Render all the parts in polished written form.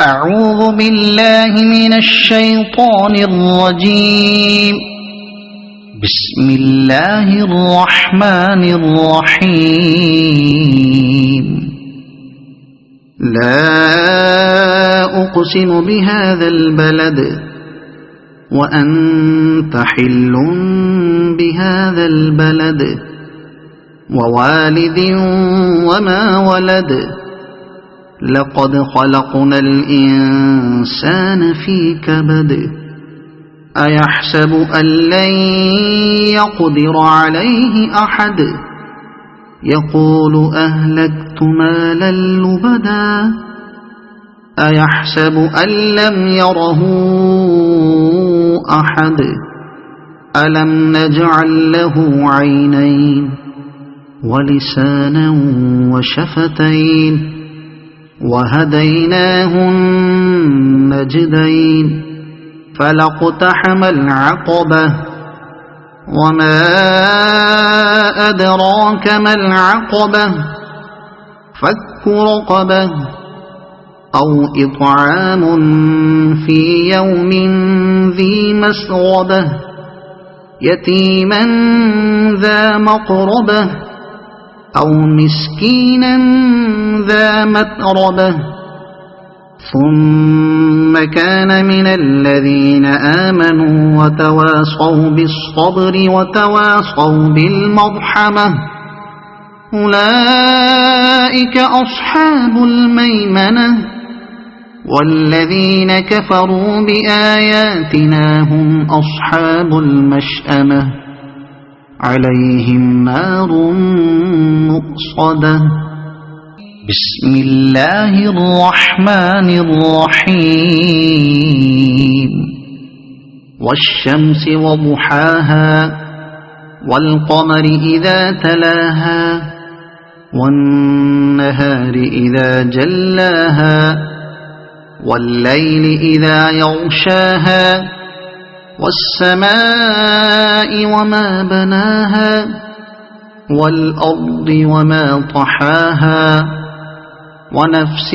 أعوذ بالله من الشيطان الرجيم. بسم الله الرحمن الرحيم. لا أقسم بهذا البلد وأنت حل بهذا البلد ووالد وما ولد لقد خلقنا الإنسان في كبد أيحسب أن لن يقدر عليه أحد يقول أهلكت مالا لبدا أيحسب أن لم يره أحد ألم نجعل له عينين ولسانا وشفتين وهديناه النجدين فلاقتحم العقبة وما أدراك ما العقبة فك رقبة أو إطعام في يوم ذي مسغبة يتيما ذا مقربة أو مسكينا ذا متربة ثم كان من الذين آمنوا وتواصوا بالصبر وتواصوا بالمرحمة أولئك أصحاب الميمنة والذين كفروا بآياتنا هم أصحاب المشأمة عليهم نار مؤصدة. بسم الله الرحمن الرحيم. والشمس وضحاها والقمر إذا تلاها والنهار إذا جلاها والليل إذا يغشاها والسماء وما بناها والأرض وما طحاها ونفس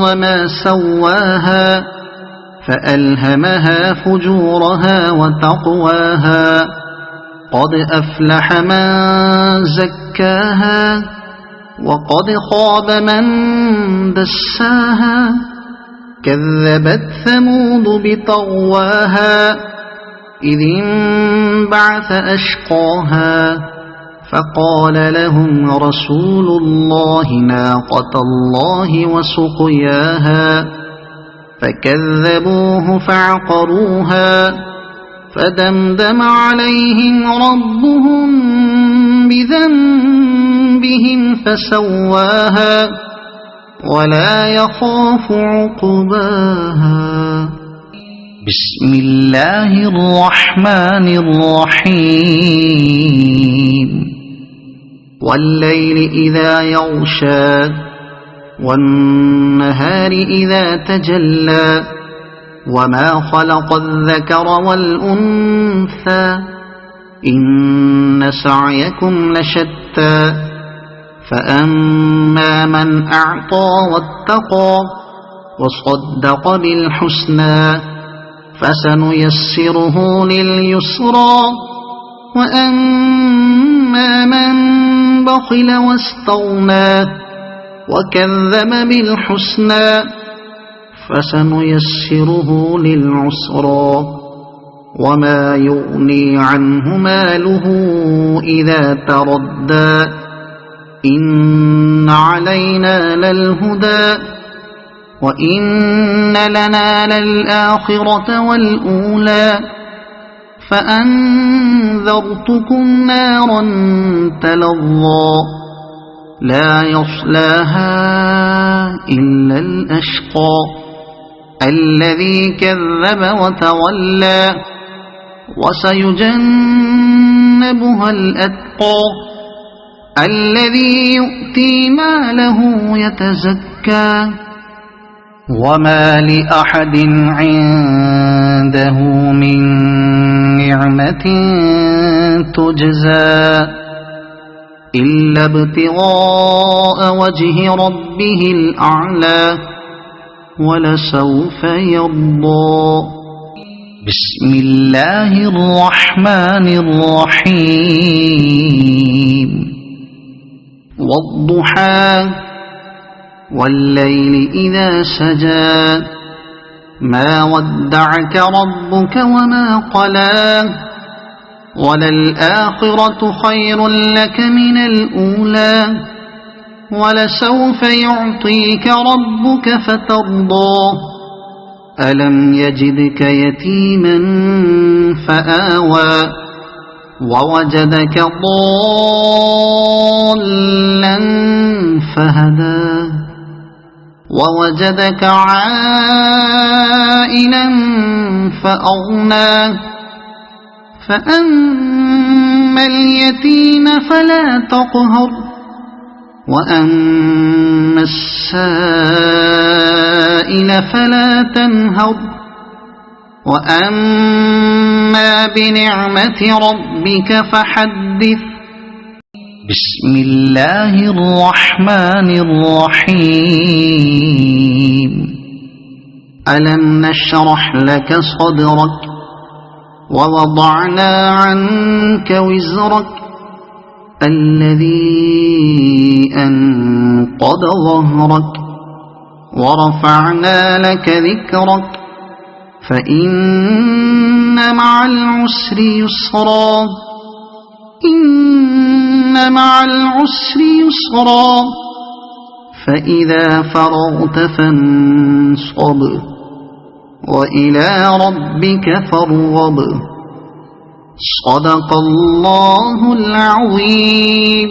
وما سواها فألهمها فجورها وتقواها قد أفلح من زكاها وقد خاب من دساها كذبت ثمود بطغواها إذ انبعث أشقاها فقال لهم رسول الله ناقة الله وسقياها فكذبوه فعقروها فدمدم عليهم ربهم بذنبهم فسواها ولا يخاف عقباها. بسم الله الرحمن الرحيم. والليل إذا يغشى والنهار إذا تجلى وما خلق الذكر والأنثى إن سعيكم لشتى فأما من أعطى واتقى وصدق بالحسنى فسنيسره لليسرى وأما من بخل واستغنى وكذب بالحسنى فسنيسره للعسرى وما يغني عنه ماله إذا تردى إن علينا للهدى وإن لنا للآخرة والأولى فأنذرتكم نارا تلظى لا يصلاها إلا الأشقى الذي كذب وتولى وسيجنبها الأتقى الذي يؤتي ماله يتزكى وما لأحد عنده من نعمة تجزى إلا ابتغاء وجه ربه الأعلى ولسوف يرضى بسم الله الرحمن الرحيم والضحى والليل إذا سجى ما ودعك ربك وما قلى وللآخرة خير لك من الأولى ولسوف يعطيك ربك فترضى ألم يجدك يتيما فآوى ووجدك ضالا فهدى ووجدك عائلا فأغنى فأما اليتيم فلا تقهر وأما السائل فلا تنهر وأما بنعمة ربك فحدث بسم الله الرحمن الرحيم ألم نشرح لك صدرك ووضعنا عنك وزرك الذي أنقض ظهرك ورفعنا لك ذكرك فإن مع العسر يسرا إن مع العسر يسرا فإذا فرغت فانصب وإلى ربك فارغب صدق الله العظيم.